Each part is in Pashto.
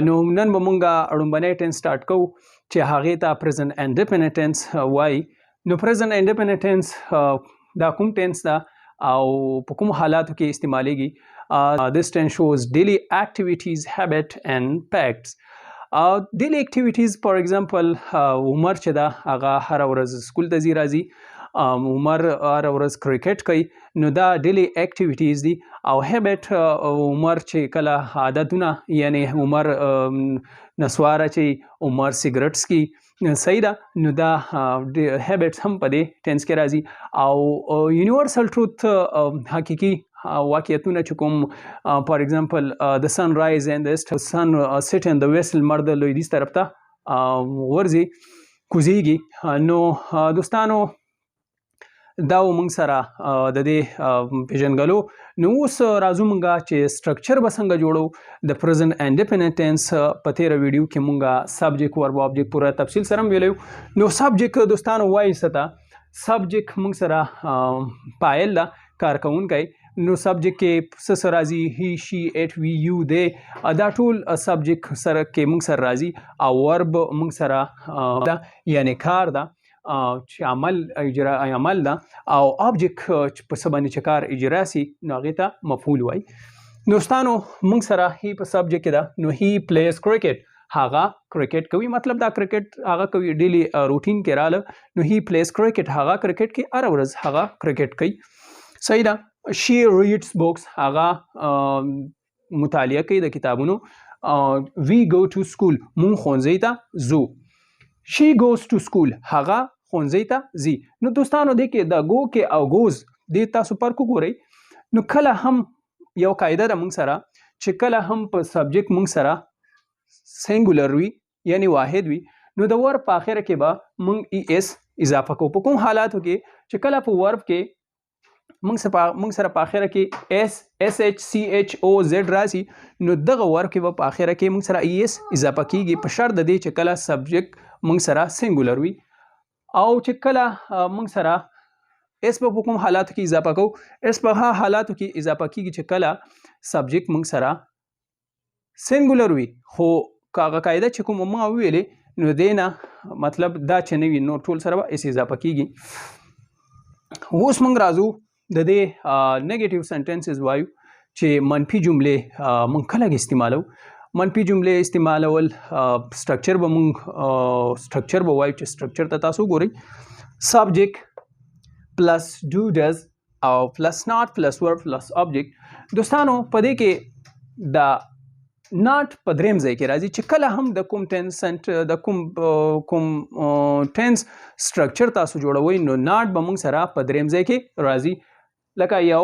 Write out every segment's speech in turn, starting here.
نو نن به مونږ لومبنی ټینس سټارټ کوو چې هغې ته پریزنټ انډیپینډنټ ټینس وایي. نو پریزنټ انډیپینډنټ ټینس دا کوم ټینس ده او په کوم حالاتو کې استعمالیږي؟ this tense shows daily activities, habit and facts. daily activities for example عمر چې ده هغه هره ورځ سکول ته ځي راځي، عمر هره ورځ کرکټ کوي، نو دا ډیلی اکټیویټیز دي. او هیبټ عمر چې کله عادتونه یعنی عمر نسواره چې عمر سیګرټس کی صحیح ده، نو دا هیبټس هم په دې ټینس کې راځي. او یونیورسل ټروث حقیقي واقعیتونه چې کوم فار ایگزامپل د سن رایز اینڈ د سن سیټ ان د ویسل لمر د لویدیځ طرف ته ورځي کوزیږي. نو دوستانو دا موږ سره د دې پیژنګلو. نو اوس راځو موږ چې سټرکچر به څنګه جوړو د پریزنټ انډیپینډنټ ټینس. په تیره ویډیو کې موږ سبجیکټ ورب آبجیکټ پوره تفصیل سره ویلو. نو سبجیکټ دوستانو وایي څه ته؟ سبجیکټ موږ سره فاعل ده، کارکوونکی. نو سبجیکټ کې څه راځي؟ هی شي اټ وی یو دی، دا ټول سبجیکټ سره کې موږ سره راځي. او ورب موږ سره ده یعنی کار ده چې عمل اجرا عمل ده. او آبجیکټ په څه باندې چې کار اجرا سي نو هغې ته مفعول وایي. دوستانو موږ سره هی په سبجیکټ کې ده. نو هی پلیز کرکټ، هغه کرکټ کوي، مطلب دا کرکټ هغه کوي ډیلی روټین کې رااله. نو هی پلیز کرکټ، هغه کرکټ کوي، هره ورځ هغه کرکټ کوي، صحیح ده. شي ریډس بوکس، هغه مطالعه کوي د کتابونو. وی گو ټو سکول، مونږ ښوونځي ته ځو. شي ګوز ټو سکول، هغه ښوونځي ته ځي. نو دوستانو دې کې د گو کې او ګوز دې تاسو فرق وګورئ. نو کله هم یو قاعده ده مونږ سره چې کله هم په سبجیکټ مونږ سره سینګولر وي یعنی واحد وي، نو د ورب په آخره کې به مونږ ای اس اضافه کوو. په کوم حالاتو کې چې کله په ورب کې مونږ سره په آخره کې اس ایچ سی ایچ او زیډ راسي، نو دغه ورب کې به په آخره کې مونږ سره ای اس اضافه کیږي، په شرط د دې چې کله سبجیکټ مونږ سره سینګولر وي. او چې کله مونږ سره اس په کوم حالاتو کې اضافه کوو؟ اس په هغه حالاتو کې اضافه کیږي چې کله سبجیکټ مونږ سره سینګولر وي. خو هغه قاعده چې کوم ما ویلې نو دې نه مطلب دا چې نه وي، نو ټول سره به اس اضافه کیږي. اوس مونږ راځو د دې نیگیټیو سنټنسز وایو چې منفي جملې مونږ کله استعمالو. منفي جملې استعمالول سټرکچر به وایو چې سټرکچر ته تاسو ګورئ. سبجیکټ پلس ډو ډز او پلس ناٹ پلس ورب پلس آبجیکټ. دوستانو په دې کې د ناٹ په دریم ځای کې راځي چې کله هم د کوم ټینس د کوم ټینس سټرکچر تاسو جوړوئ نو ناٹ به مونږ سره په دریم ځای کې راځي. لکه یو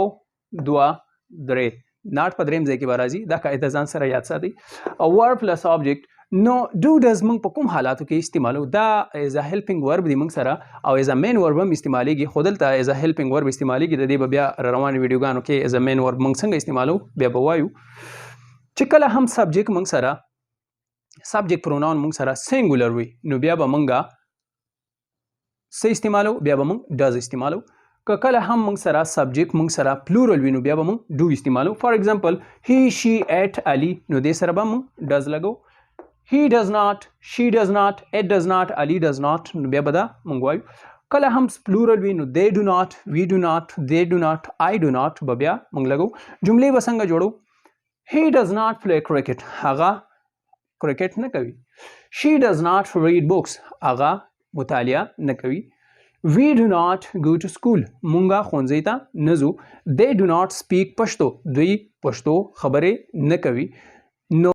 دوه درې، ناٹ په دریم ځای کې به راځي. دا قاعده ځان سره یاد ساتئ. او ورب پلس آبجیکټ. نو ډو ډز مونږ په کوم حالاتو کې استعمالو؟ دا ایز ا هیلپینګ ورب دی مونږ سره، او ایز ا مین ورب هم استعمالیږي. خو دلته ایز ا هیلپینګ ورب استعمالیږي. د دې به بیا روانو ویډیوګانو کې ایز ا مین ورب مونږ څنګه استعمالو بیا به وایو. چې کله هم سبجیکټ مونږ سره سبجیکټ پروناون مونږ سره سینګولر وي نو بیا به مونږ څه استعمالو؟ بیا به مونږ ډز استعمالو. که کله هم مونږ سره سبجیکټ مونږ سره پلورل وي نو بیا به مونږ ډو استعمالو. فار ایگزامپل هی شي ایټ علي، نو دې سره به مونږ ډز لګو. هی ډز ناٹ، شي ډز ناٹ، ایټ ډز ناٹ، علي ډز ناٹ، نو بیا به دا مونږ وایو. کله هم پلورل وي نو دے ډو ناٹ، وی ډو ناٹ، دے ډو ناٹ، آی ډو ناٹ به بیا مونږ لګو. جملې به څنګه جوړو؟ هی ډز ناٹ پلی کرکټ، هغه کرکټ نه کوي. شي ډز ناٹ ریډ بوکس، هغه مطالعه نه کوي. We do not go to school، مونږه ښوونځي ته نه ځو. They do not speak پښتو، دوی پښتو خبرې نه کوي. نو